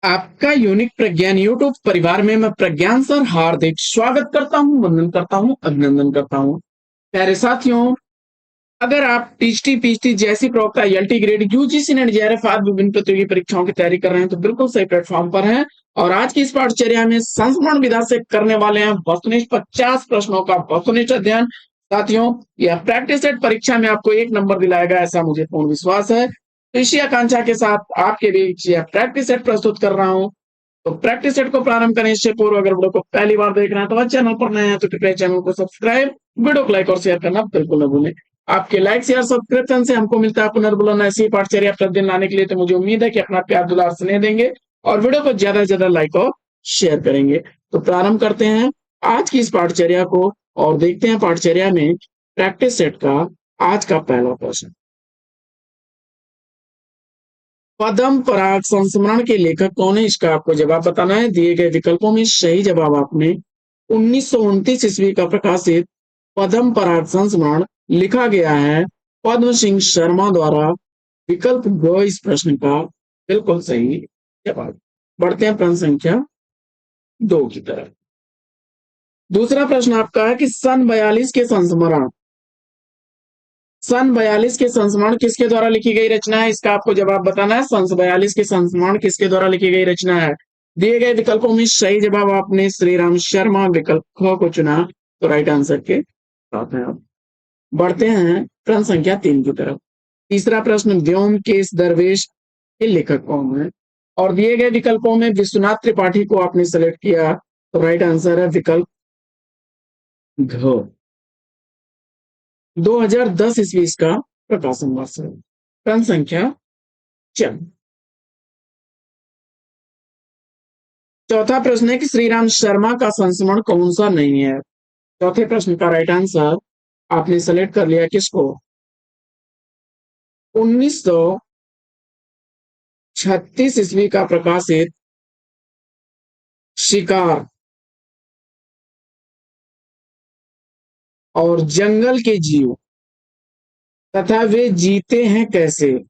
आपका यूनिक प्रज्ञान यूट्यूब परिवार में मैं प्रज्ञान सर हार्दिक स्वागत करता हूं, वंदन करता हूं, अभिनंदन करता हूं। प्यारे साथियों, अगर आप टीचटी पीएचडी जैसी प्रवक्ता LT grade UGC net JRF आदि विभिन्न प्रतियोगी परीक्षाओं की तैयारी कर रहे हैं तो बिल्कुल सही प्लेटफॉर्म पर हैं। और आज की इस पाठचर्या में संस्मरण विधा से करने वाले हैं वस्तुनिष्ठ 50 प्रश्नों का वस्तुनिष्ठ अध्ययन। साथियों, यह प्रैक्टिस सेट परीक्षा में आपको 1 नंबर दिलाएगा, ऐसा मुझे पूर्ण विश्वास है। तो इसी आकांक्षा के साथ आपके बीच यह प्रैक्टिस सेट प्रस्तुत कर रहा हूं। तो प्रैक्टिस सेट को प्रारंभ करने से पूर्व अगर वीडियो को पहली बार देख रहे हैं तो चैनल पर नए हैं तो कृपया चैनल को सब्सक्राइब, वीडियो को लाइक और शेयर करना बिल्कुल न भूलें। आपके लाइक शेयर सब्सक्रिप्शन से हमको मिलता है पुनर्बुलन ऐसी पाठचर्या प्रतिदिन लाने के लिए। तो मुझे उम्मीद है कि अपना प्यार दुलार स्नेह देंगे और वीडियो को ज्यादा से ज्यादा लाइक और शेयर करेंगे। तो प्रारंभ करते हैं आज की इस पाठचर्या को और देखते हैं पाठचर्या में प्रैक्टिस सेट का आज का पहला प्रश्न। पद्म पराग संस्मरण के लेखक कौन है, इसका आपको जवाब बताना है। दिए गए विकल्पों में सही जवाब आपने 1929 ईस्वी का प्रकाशित पद्म पराग संस्मरण लिखा गया है पद्म सिंह शर्मा द्वारा। विकल्प ग इस प्रश्न का बिल्कुल सही जवाब। बढ़ते हैं प्रश्न संख्या 2 की तरफ। दूसरा प्रश्न आपका है कि सन 42 के संस्मरण किसके द्वारा लिखी गई रचना है, इसका आपको जवाब बताना है। सन 42 के संस्मरण किसके द्वारा लिखी गई रचना है। दिए गए विकल्पों में सही जवाब आपने श्री राम शर्मा विकल्प ख को चुना, तो राइट आंसर के साथ हैं आप। बढ़ते हैं प्रश्न संख्या 3 की तरफ। तीसरा प्रश्न, व्योमकेश दरवेश के लेखक कौन है, और दिए गए विकल्पों में विश्वनाथ त्रिपाठी को आपने सेलेक्ट किया, तो राइट आंसर है विकल्प घ। 2010 ईस्वी का प्रकाशन वर्ष है। प्रश्न संख्या 4। चौथा प्रश्न है कि श्री राम शर्मा का संस्मरण कौन सा नहीं है। चौथे प्रश्न का राइट आंसर आपने सेलेक्ट कर लिया किसको, 1936 ईस्वी का प्रकाशित शिकार और जंगल के जीव तथा वे जीते हैं कैसे,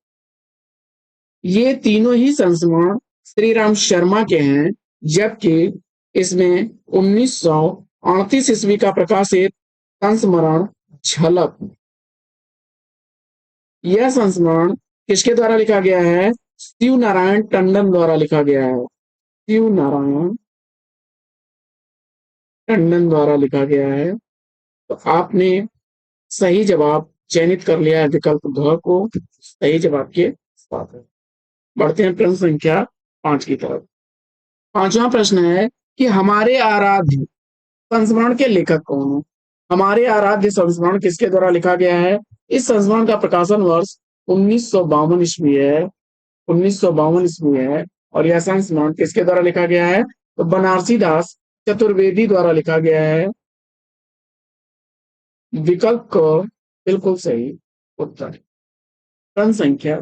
ये तीनों ही संस्मरण श्री राम शर्मा के हैं। जबकि इसमें 1938 ईस्वी का प्रकाशित संस्मरण झलक, यह संस्मरण किसके द्वारा लिखा गया है, शिव नारायण टंडन द्वारा लिखा गया है। शिव नारायण टंडन द्वारा लिखा गया है। तो आपने सही जवाब चयनित कर लिया है विकल्प घ को सही जवाब के साथ। बढ़ते हैं प्रश्न संख्या 5 की तरफ। पांचवा प्रश्न है कि हमारे आराध्य संस्मरण के लेखक कौन है। हमारे आराध्य संस्मरण किसके द्वारा लिखा गया है। इस संस्मरण का प्रकाशन वर्ष 1952 ईस्वी है। 1952 ईस्वी है और यह संस्मरण किसके द्वारा लिखा गया है, तो बनारसी दास चतुर्वेदी द्वारा लिखा गया है। विकल्प को बिल्कुल सही उत्तर। प्रश्न संख्या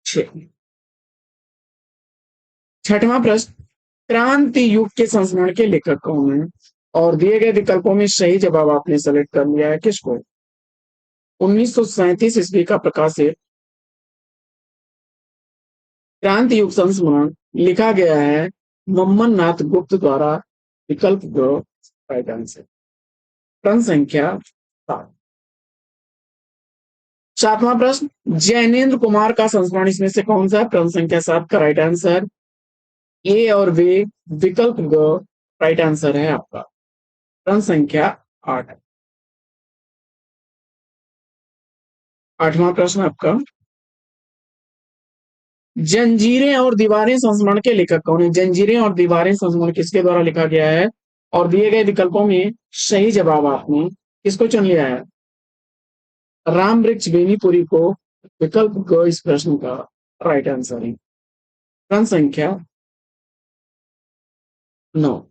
6। छठवां प्रश्न, क्रांति युग के संस्मरण के लेखक कौन है, और दिए गए विकल्पों में सही जवाब आपने सेलेक्ट कर लिया है किसको, 1937 ईस्वी का प्रकाशित क्रांति युग संस्मरण लिखा गया है मम्मन नाथ गुप्त द्वारा। विकल्प दो राइट आंसर। प्रश्न संख्या 7। सातवां प्रश्न, जैनेन्द्र कुमार का संस्मरण इसमें से कौन सा है। प्रश्न संख्या 7 का राइट आंसर ए और वे विकल्प ग राइट आंसर है आपका। प्रश्न संख्या 8। आठवां प्रश्न आपका, जंजीरें और दीवारें संस्मरण के लेखक कौन है। जंजीरें और दीवारें संस्मरण किसके द्वारा लिखा गया है, और दिए गए विकल्पों में सही जवाब आपने किसको चुन लिया है, राम वृक्ष बेनीपुरी को। विकल्प ग इस प्रश्न का राइट आंसर है। प्रश्न संख्या 9।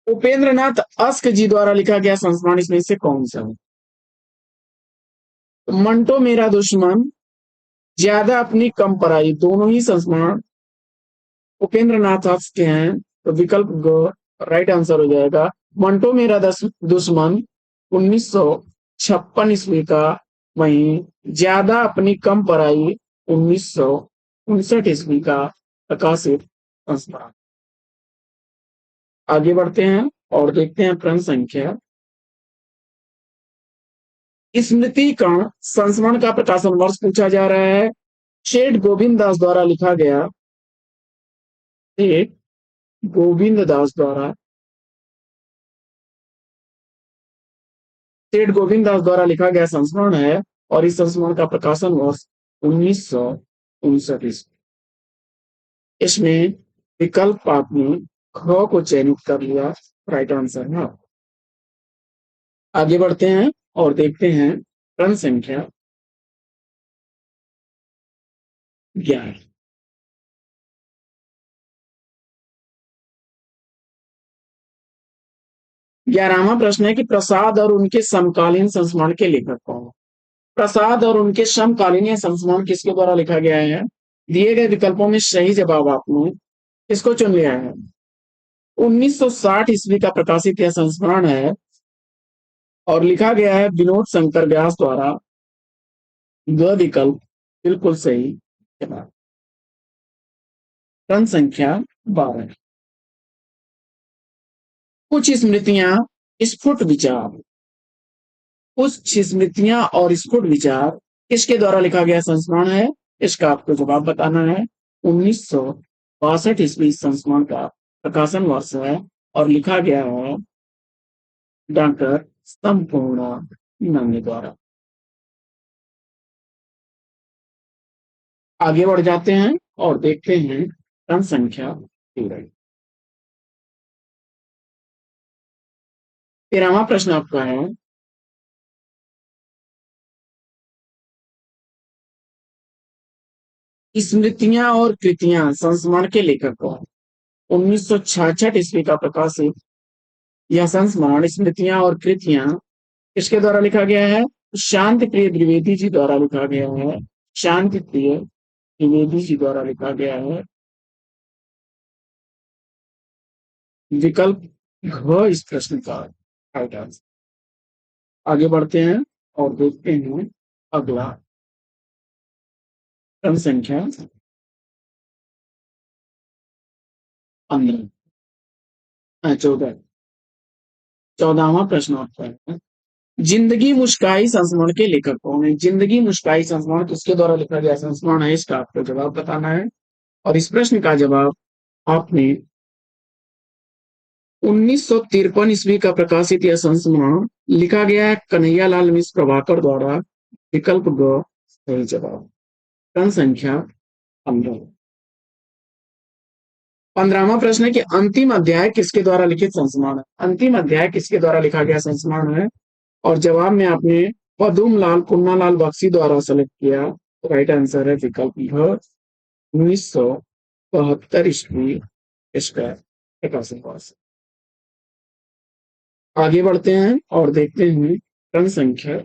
उपेंद्रनाथ अस्क जी द्वारा लिखा गया संस्मरण इसमें से कौन सा है। मंटो मेरा दुश्मन, ज्यादा अपनी कम पराई, दोनों ही संस्मरण उपेंद्रनाथ अस्क के हैं। तो विकल्प ग राइट आंसर हो जाएगा। मंटो मेरा दुश्मन 1956 ईस्वी का वहीं ज्यादा अपनी कम पर आई 1959 ईस्वी का प्रकाशित संस्मरण। आगे बढ़ते हैं और देखते हैं प्रश्न संख्या। स्मृति कण संस्मरण का प्रकाशन वर्ष पूछा जा रहा है। सेठ गोविंद दास द्वारा लिखा गया, सेठ गोविंद दास द्वारा सेठ गोविंद दास द्वारा लिखा गया संस्मरण है और इस संस्मरण का प्रकाशन वर्ष 1959 ईस्वी। इसमें विकल्प आपने ख को चयनित कर लिया, राइट आंसर है। आगे बढ़ते हैं और देखते हैं प्रश्न संख्या 11। 11वां प्रश्न है कि प्रसाद और उनके समकालीन संस्मरण के लेखक कौन है। प्रसाद और उनके समकालीन या संस्मरण किसके द्वारा लिखा गया है। दिए गए विकल्पों में सही जवाब आपने किसको चुन लिया है। 1960 ईस्वी का प्रकाशित यह संस्मरण है और लिखा गया है विनोद शंकर व्यास द्वारा। ग विकल्प बिल्कुल सही जवाब। प्रश्न संख्या 12। कुछ स्मृतियां स्फुट विचार कुछ स्मृतियां और स्फुट विचार किसके द्वारा लिखा गया संस्मरण है। इसका आपको जवाब बताना है। 1962 ईस्वी संस्मरण का प्रकाशन वर्ष है और लिखा गया है डॉक्टर संपूर्ण नंद द्वारा। आगे बढ़ जाते हैं और देखते हैं प्रश्न संख्या 13। 13वां प्रश्न आपका है, स्मृतियां और कृतियां संस्मरण के लेखक कौन। 1966 ईस्वी का प्रकाशित यह संस्मरण स्मृतियां और कृतियां किसके द्वारा लिखा गया है। शांति प्रिय द्विवेदी जी द्वारा लिखा गया है। शांति प्रिय द्विवेदी जी द्वारा लिखा गया है। विकल्प घ इस प्रश्न का राइट आंसर। आगे बढ़ते हैं और देखते हैं अगला प्रश्न संख्या 14। 14वां प्रश्न आपका है, जिंदगी मुस्काई संस्मरण के लेखक कौन है। जिंदगी मुस्काई संस्मरण किसके द्वारा लिखा गया संस्मरण है, इसका आपको जवाब बताना है और इस प्रश्न का जवाब आपने 1953 ईस्वी का प्रकाशित यह संस्मरण लिखा गया है कन्हैयालाल मिश्र प्रभाकर द्वारा। विकल्प ग सही जवाब। प्रश्न संख्या 15। 15वां प्रश्न है कि अंतिम अध्याय किसके द्वारा लिखित संस्मरण है। अंतिम अध्याय किसके द्वारा लिखा गया संस्मरण है और जवाब में आपने पदुम लाल पुन्नालाल बख्शी द्वारा सेलेक्ट किया। राइट आंसर है विकल्प ग 1972 ईस्वी इसका प्रकाशन वर्ष। आगे बढ़ते हैं और देखते हैं प्रश्न संख्या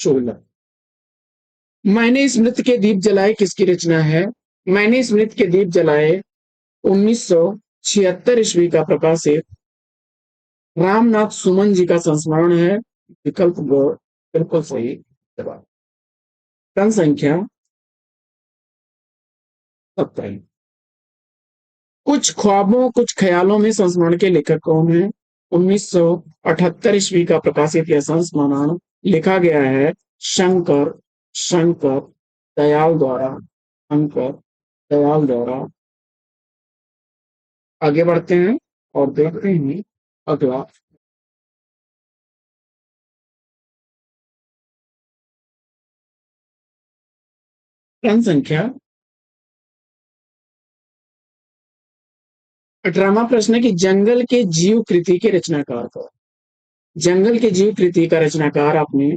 16। मैंने स्मृति के दीप जलाए किसकी रचना है। मैंने स्मृति के दीप जलाए 1976 ईस्वी का प्रकाशित रामनाथ सुमन जी का संस्मरण है। विकल्प ग बिल्कुल सही जवाब। प्रश्न संख्या 17। कुछ ख्वाबों कुछ ख्यालों में संस्मरण के लेखक कौन है। 1978 ईस्वी का प्रकाशित यह संस्मरण लिखा गया है शंकर शंकर दयाल द्वारा। शंकर दयाल द्वारा। आगे बढ़ते हैं और देखते हैं अगला प्रश्न संख्या 18वां प्रश्न है कि जंगल के जीव कृति के रचनाकार कौन। जंगल के जीव कृति का रचनाकार आपने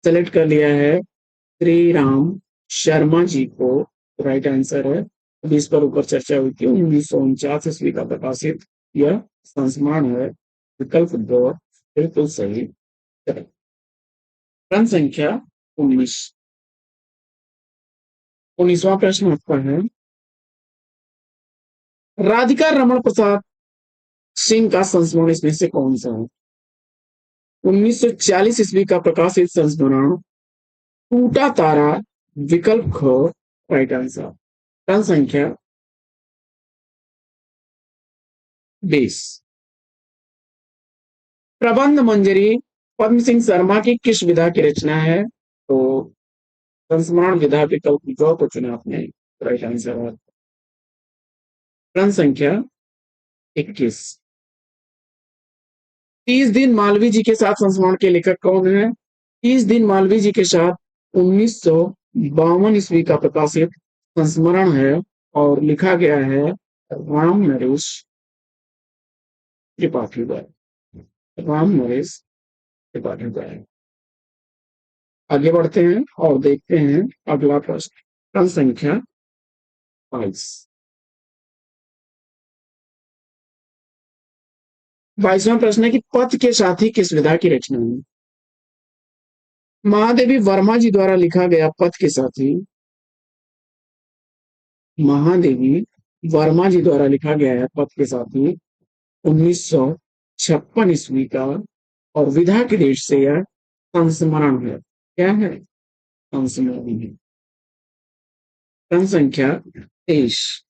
सेलेक्ट कर लिया है श्री राम शर्मा जी को। राइट आंसर है। अभी इस पर ऊपर चर्चा हुई थी। 1949 ईस्वी का प्रकाशित यह संस्मरण है। विकल्प दो बिल्कुल सही। प्रश्न संख्या 19। 19वां प्रश्न आपका है, राधिका रमन प्रसाद सिंह का संस्मरण इसमें से कौन सा है। 1940 ईस्वी का प्रकाशित संस्मरण टूटा तारा, विकल्प ख राइट आंसर। टन संख्या 20। प्रबंध मंजरी पद्म सिंह शर्मा की किस विधा की रचना है? तो संस्मरण विधा, विकल्प ग को चुना आपने, राइट आंसर है। टन संख्या 21। 30 दिन मालवीय जी के साथ संस्मरण के लेखक कौन है? 30 दिन मालवीय जी के साथ 1952 ईस्वी का प्रकाशित संस्मरण है और लिखा गया है राम नरेश त्रिपाठी द्वारा। राम नरेश त्रिपाठी द्वारा। आगे बढ़ते हैं और देखते हैं अगला प्रश्न। प्रश्न संख्या 22। 22वां प्रश्न है कि पथ के साथी किस विधा की रचना है? महादेवी वर्मा जी द्वारा लिखा गया पथ के साथी, महादेवी वर्मा जी द्वारा लिखा गया है पथ के साथी 1956 ईस्वी का और विधा के देश से यह संस्मरण है। क्या है? संस्मरण है। प्रश्न संख्या 23।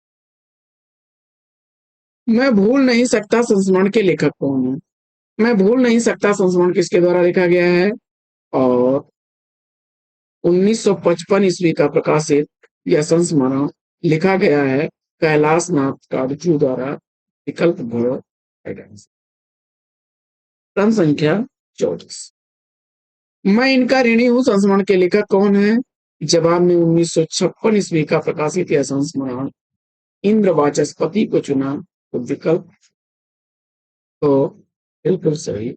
मैं भूल नहीं सकता संस्मरण के लेखक कौन है? मैं भूल नहीं सकता संस्मरण किसके द्वारा लिखा गया है? और 1955 ईस्वी का प्रकाशित यह संस्मरण लिखा गया है कैलाश नाथ कागजू द्वारा, विकल्प भ। प्रश्न संख्या 24। मैं इनका ऋणी हूं संस्मरण के लेखक कौन है? जवाब में 1956 ईस्वी का प्रकाशित यह संस्मरण इंद्र वाचस्पति को चुना, तो विकल्प तो बिल्कुल सही।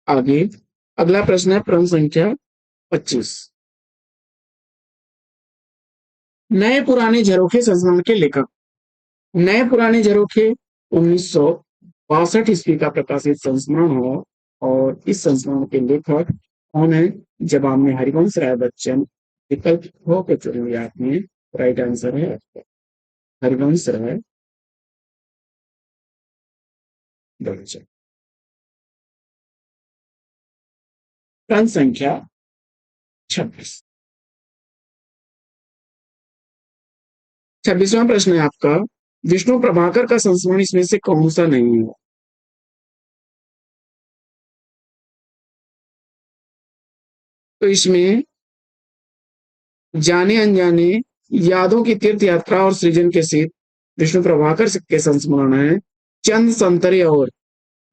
आगे अगला प्रश्न है प्रश्न संख्या 25। नए पुराने झरोखे संस्मरण के लेखक। नए पुराने झरोखे 1962 ईस्वी का प्रकाशित संस्मरण हो और इस संस्मरण के लेखक कौन है? जवाब में हरिवंश राय बच्चन, विकल्प हो के चुने आपने, राइट आंसर है हरिवंश राय बच्चन। प्रश्न संख्या 26। 26वां प्रश्न है आपका, विष्णु प्रभाकर का संस्मरण इसमें से कौन सा नहीं है? तो इसमें जाने अनजाने, यादों की तीर्थ यात्रा और सृजन के सिद्ध विष्णु प्रभाकर के संस्मरण है। चंद संतरे और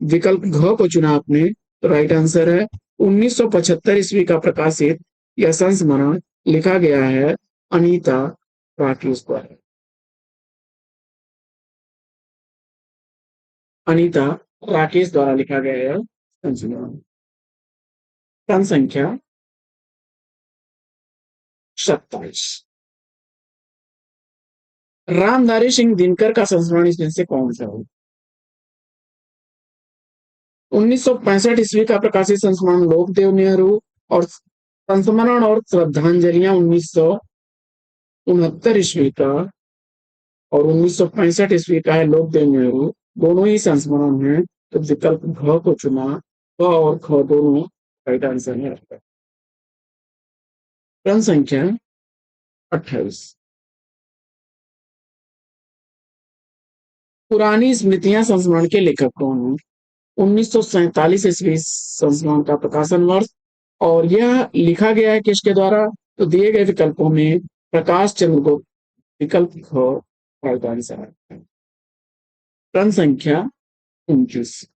विकल्प घ को चुना आपने, तो राइट आंसर है 1975 ईस्वी का प्रकाशित यह संस्मरण लिखा गया है अनीता राकेश द्वारा। अनीता राकेश द्वारा लिखा गया है संस्मरण। प्रश्न संख्या 27। रामधारी सिंह दिनकर का संस्मरण इसमें से कौन सा है? 1965 ईस्वी का प्रकाशित संस्मरण लोकदेव नेहरू और संस्मरण और श्रद्धांजलियां 1969 ईस्वी का और 1965 ईस्वी का है लोकदेव नेहरू, दोनों ही संस्मरण है, तो विकल्प घ को चुना। ग और ख दोनों राइट आंसर है। प्रश्न संख्या 28। पुरानी स्मृतियां संस्मरण के लेखक कौन है? 1947 ईस्वी संस्मरण का प्रकाशन वर्ष और यह लिखा गया है किसके द्वारा? तो दिए गए विकल्पों में प्रकाश चंद्र गुप्त, विकल्प ख राइट आंसर है। प्रश्न संख्या 29।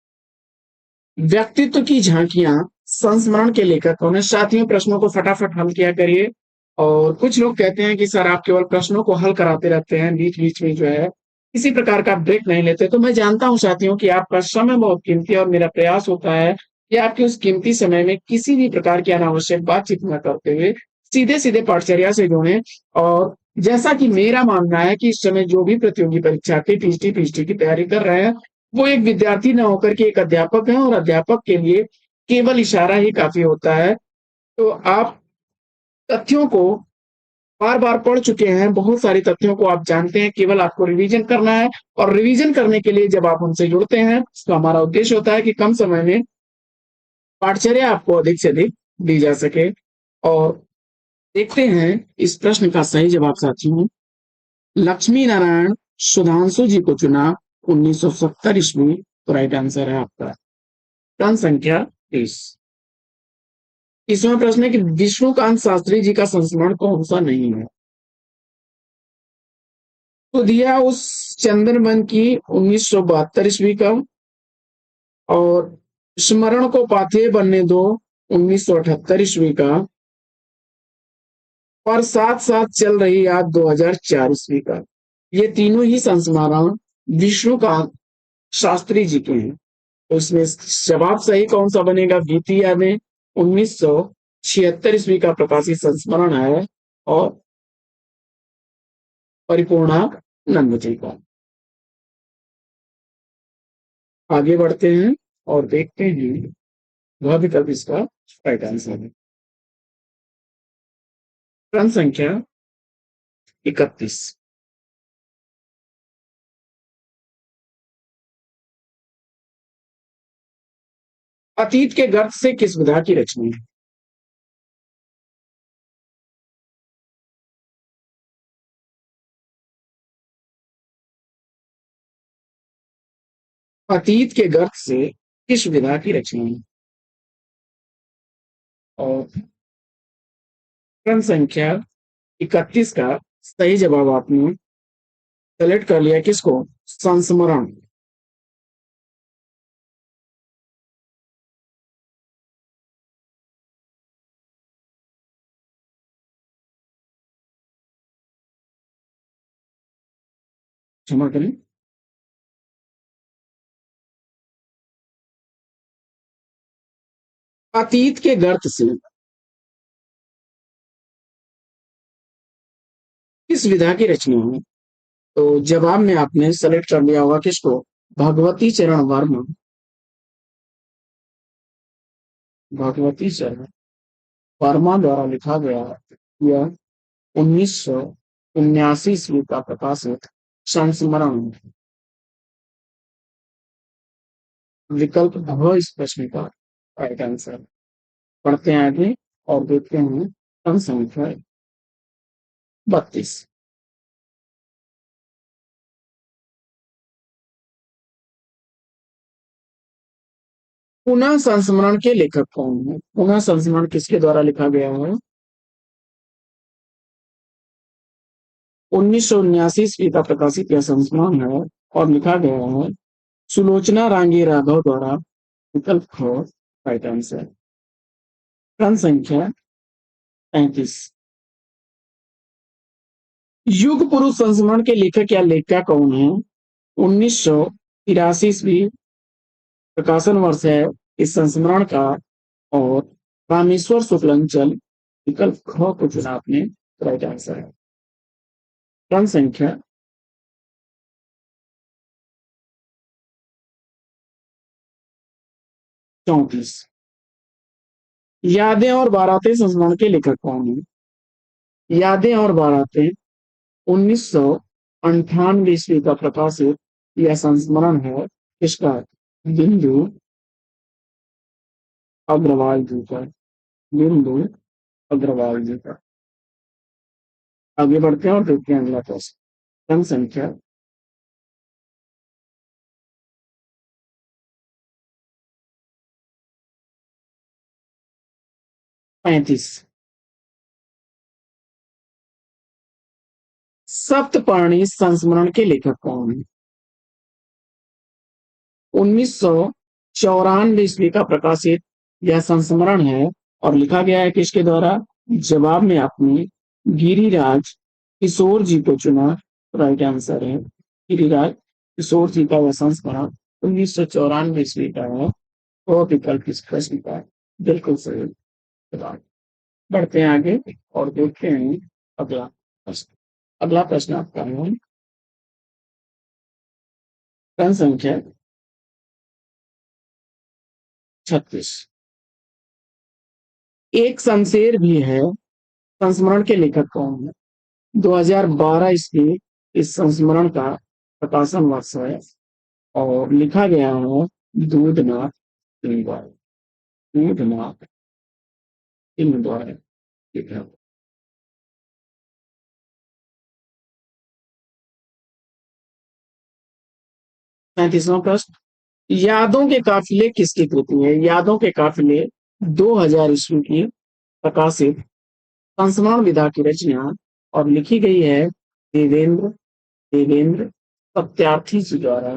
व्यक्तित्व की झांकियां संस्मरण के लेखक कौन है? साथियों प्रश्नों को फटाफट हल किया करिए। और कुछ लोग कहते हैं कि सर आप केवल प्रश्नों को हल कराते रहते हैं, बीच बीच में जो है किसी प्रकार का ब्रेक नहीं लेते। तो मैं जानता हूं साथियों कि आपका समय बहुत कीमती है और मेरा प्रयास होता है कि आपके उस कीमती समय में किसी भी प्रकार की अनावश्यक बातचीत न करते हुए सीधे सीधे पाठचर्या से जुड़े। और जैसा कि मेरा मानना है कि इस समय जो भी प्रतियोगी परीक्षार्थी टीजीटी पीएचडी की तैयारी कर रहे हैं वो एक विद्यार्थी न होकर के एक अध्यापक है और अध्यापक के लिए केवल इशारा ही काफी होता है। तो आप तथ्यों को बार बार पढ़ चुके हैं, बहुत सारे तथ्यों को आप जानते हैं, केवल आपको रिवीजन करना है। और रिवीजन करने के लिए जब आप उनसे जुड़ते हैं तो हमारा उद्देश्य होता है कि कम समय में पाठचर्या आपको अधिक से अधिक दी जा सके। और देखते हैं इस प्रश्न का सही जवाब साथियों। लक्ष्मी नारायण सुधांशु जी को चुना 1970 ईस्वी। तो राइट आंसर है आपका प्रश्न संख्या 30। तीसरा प्रश्न है कि विष्णुकांत शास्त्री जी का संस्मरण कौन सा नहीं है। तो दिया उस चंदन वन की 1972 ईस्वी का, और स्मरण को पाथेय बनने दो 1978 ईस्वी का, और साथ साथ चल रही याद 2004 ईस्वी का। ये तीनों ही संस्मरण विष्णुकांत शास्त्री जी के हैं। तो इसमें जवाब सही कौन सा बनेगा। बीती यादें 1976 ईस्वी का प्रकाशित संस्मरण है, और परिपूर्णानंद जी का। आगे बढ़ते हैं और देखते हैं वह विकल्प इसका राइट आंसर है। प्रश्न संख्या 31। अतीत के गर्त से किस विधा की रचना है। अतीत के गर्त से किस विधा की रचना है। और प्रश्न संख्या 31 का सही जवाब आपने सेलेक्ट कर लिया किसको। संस्मरण। क्षमा करें। अतीत के गर्त से किस विधा की रचना है। तो जवाब में आपने सेलेक्ट कर लिया होगा किसको। भगवती चरण वर्मा। भगवती चरण वर्मा द्वारा लिखा गया यह 1979 ईस्वी का प्रकाशित संस्मरण। विकल्प भ इस प्रश्न का राइट आंसर। पढ़ते हैं आगे और देखते हैं प्रश्न संख्या 32। पुनः संस्मरण के लेखक कौन है। पुनः संस्मरण किसके द्वारा लिखा गया है। 1979 ईस्वी का प्रकाशित यह संस्मरण है, और लिखा गया है सुलोचना रांगी राघव द्वारा। विकल्प ख राइट आंसर। प्रश्न संख्या 35। युग पुरुष संस्मरण के लेखक या लेखिका कौन है। 1983 ईस्वी प्रकाशन वर्ष है इस संस्मरण का, और रामेश्वर शुक्लांचल। विकल्प ख को चुना आपने राइट आंसर है। प्रश्न संख्या 34। यादें और बारातें संस्मरण के लेखक कौन है। यादें और बारातें 1998 ईस्वी का प्रकाशित यह संस्मरण है इसका। बिंदु अग्रवाल जी का। बिंदु अग्रवाल जी का। आगे बढ़ते हैं और देखते हैं अगला प्रश्न। प्रश्न संख्या 35। सप्तपर्णी संस्मरण के लेखक कौन है। 1994 ईस्वी का प्रकाशित यह संस्मरण है, और लिखा गया है किसके द्वारा। जवाब में आपने गिरिराज किशोर जी को चुना। राइट आंसर है गिरिराज किशोर जी का यह संस्मरण 1994 ईस्वी का है। वो विकल्प इस प्रश्न का बिल्कुल सही जवाब। बढ़ते हैं आगे और देखते हैं अगला प्रश्न। अगला प्रश्न आपका है प्रश्न संख्या 36। एक शमशेर भी है संस्मरण के लेखक कौन है। 2012 ईस्वी इस संस्मरण का प्रकाशन वर्ष है, और लिखा गया है दूधनाथ लिंगायत। ऊर्ध्वनाभ इन द्वारा लिखा हुआ। 35वां प्रश्न, यादों के काफिले किसकी कृति है? यादों के काफिले 2000 ईस्वी की प्रकाशित संस्मरण विधा की रचना और लिखी गई है देवेंद्र देवेंद्र सत्यार्थी जी द्वारा।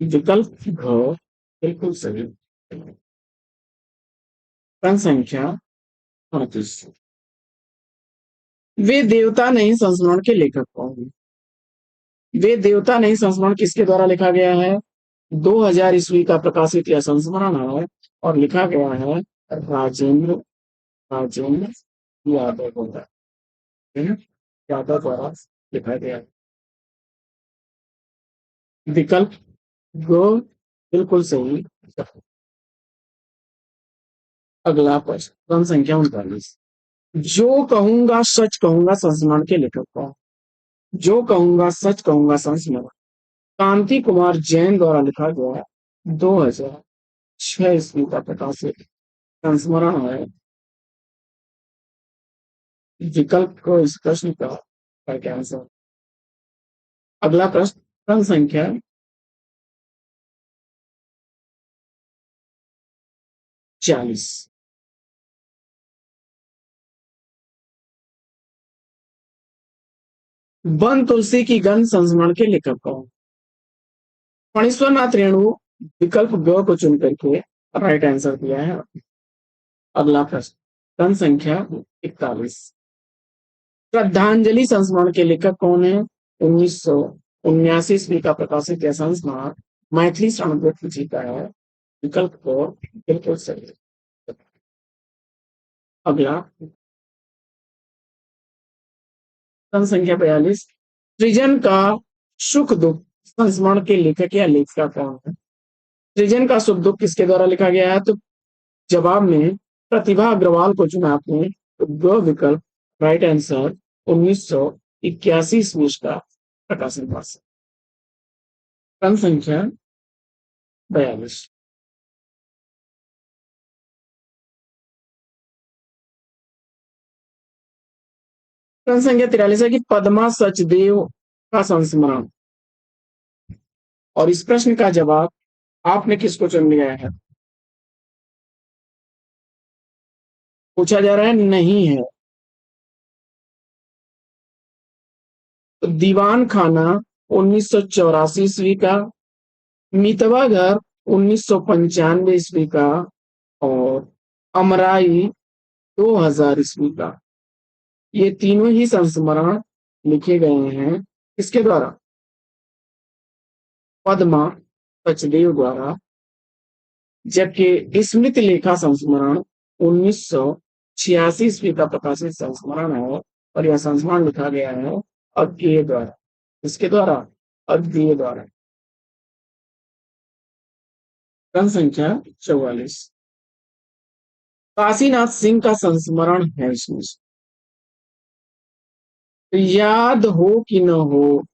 विकल्प घ बिल्कुल सही। प्रश्न संख्या 38, वे देवता नहीं संस्मरण के लेखक कौन है? वे देवता नहीं संस्मरण किसके द्वारा लिखा गया है? 2000 ईस्वी का प्रकाशित यह संस्मरण है और लिखा गया है राजेंद्र राजेंद्र यादव द्वारा, है ना? यादव द्वारा लिखा गया है। विकल्प गो बिल्कुल सही। अगला प्रश्न क्रम संख्या 39, जो कहूंगा सच कहूंगा संस्मरण के लेखक कौन? जो कहूंगा सच कहूंगा संस्मरण कांति कुमार जैन द्वारा लिखा गया 2006 ईस्वी का प्रकाशित संस्मरण है। विकल्प को इस प्रश्न का क्या आंसर। अगला प्रश्न क्रम संख्या 40, वन तुलसी की गंध संस्मरण के लेखक कौन? फणीश्वरनाथ रेणु विकल्प ग को चुन करके राइट आंसर दिया है। अगला प्रश्न क्रम संख्या 41, श्रद्धांजलि संस्मरण के लेखक कौन है? 1979 ईस्वी का प्रकाशित यह संस्मरण मैथिली शरणगुप्त जी का है। विकल्प को बिल्कुल सही। अगला प्रश्न संख्या 42, सृजन का सुख दुख संस्मरण के लेखक या लेखिका कौन है? सृजन का सुख दुख किसके द्वारा लिखा गया है? तो जवाब में प्रतिभा अग्रवाल को चुना आपने, तो ग विकल्प राइट आंसर 1981 ईस्वी का प्रकाशन वर्ष। प्रश्न संख्या 42, प्रश्न संख्या 43 है कि पद्मा सचदेव का संस्मरण, और इस प्रश्न का जवाब आपने किसको चुन लिया है? पूछा जा रहा है नहीं है, तो दीवान खाना 1984 ईस्वी का, मितवा घर 1995 ईस्वी का, और अमराई 2000 ईस्वी का। ये तीनों ही संस्मरण लिखे गए हैं किसके द्वारा? पद्मा सचदेव द्वारा। जबकि स्मृति लेखा संस्मरण 1986 ईस्वी का प्रकाशित संस्मरण है और यह संस्मरण लिखा गया है अज्ञेय द्वारा। इसके द्वारा अज्ञेय द्वारा। क्रम संख्या 44, काशीनाथ सिंह का संस्मरण है इसमें। तो याद हो कि न हो,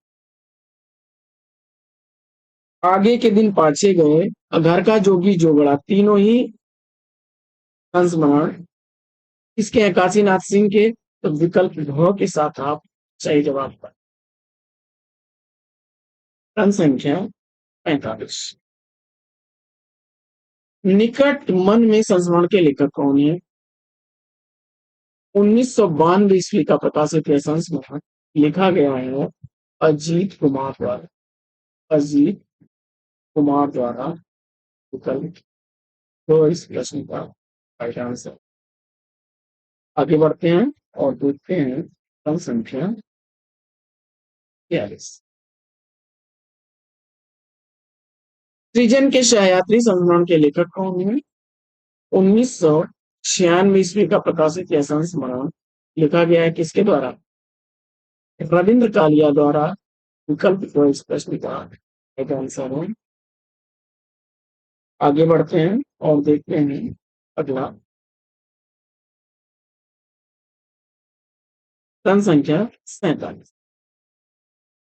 आगे के दिन पाछे गए, घर का जोगी जोगड़ा, तीनों ही संस्मरण किसके हैं? काशीनाथ सिंह के। तो विकल्प घ के साथ आप सही जवाब पर। प्रश्न संख्या 45, निकट मन में संस्मरण के लेखक कौन है? 1992 ईस्वी का प्रकाशित यह संस्मरण लिखा गया है अजीत कुमार द्वारा। अजीत कुमार द्वारा। विकल्प तो इस प्रश्न का राइट आंसर। आगे बढ़ते हैं और देखते हैं प्रश्न संख्या 46, सृजन के सहयात्री संस्मरण के लेखक कौन है? 1996 ईस्वी का प्रकाशित यह संस्मरण लिखा गया है किसके द्वारा? रविंद्र कालिया द्वारा। विकल्प को इस प्रश्न का राइट आंसर है। आगे बढ़ते हैं और देखते हैं अगला प्रश्न संख्या 47,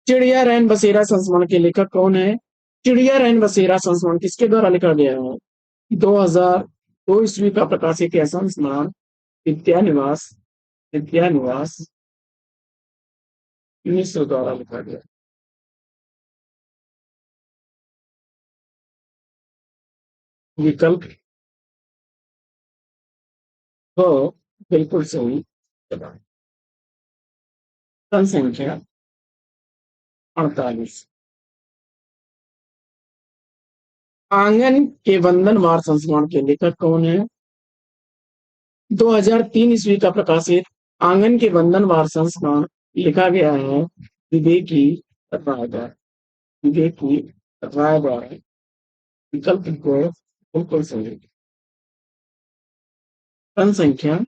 चिड़िया रैन बसेरा संस्मरण के लेखक कौन है? चिड़िया रैन बसेरा संस्मरण किसके द्वारा लिखा गया है? 2002 ईस्वी का प्रकाशित यह संस्मरण विद्या निवास, विद्या निवास यूनिसेफ द्वारा लिखा गया। विकल्प ब बिल्कुल सही जवाब। जनसंख्या 48। आंगन के वंदनवार संस्मरण के लेखक कौन है? 2003 ईस्वी का प्रकाशित आंगन के वंदनवार संस्मरण लिखा गया है विवेकी राय द्वारा, विवेकी राय द्वारा। विकल्प को बिल्कुल सही। जनसंख्या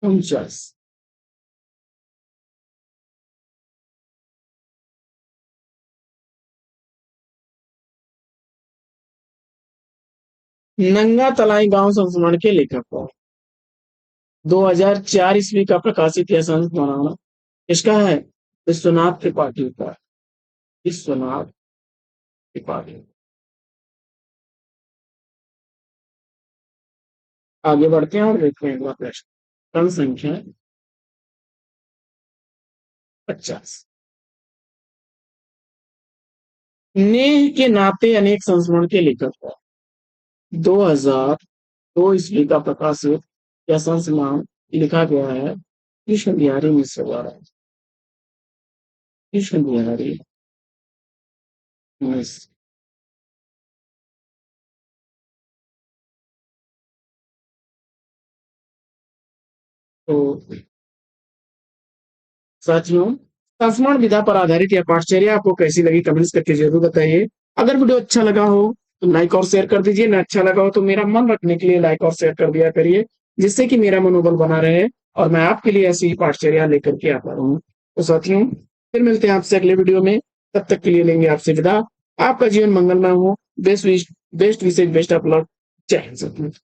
49। नंगा तलाई गांव संस्मरण के लेखक कौन? 2004 ईस्वी का प्रकाशित यह संस्मरण किसका है? विश्वनाथ त्रिपाठी का, विश्वनाथ त्रिपाठी। आगे बढ़ते हैं और देखते हैं अगला प्रश्न। जनसंख्या 50। नेह के नाते अनेक संस्मरण के लेखक कौन? 2002 ईस्वी का प्रकाशित यह संस्मरण लिखा गया है कृष्ण बिहारी मिश्र द्वारा, कृष्ण बिहारी मिश्र। तो साथियों, संस्मरण विधा पर आधारित यह पाठचर्या आपको कैसी लगी कमेंट्स करके जरूर बताइए। अगर वीडियो अच्छा लगा हो तो लाइक और शेयर कर दीजिए, ना अच्छा लगा हो तो मेरा मन रखने के लिए लाइक और शेयर कर दिया करिए, जिससे कि मेरा मनोबल बना रहे और मैं आपके लिए ऐसी पाठचर्या लेकर के आता रहूं। तो साथियों, फिर मिलते हैं आपसे अगले वीडियो में। तब तक के लिए लेंगे आपसे विदा। आपका जीवन मंगलमय हो। बेस्ट विशेष बेस्ट ऑफ लक। जय हिंद।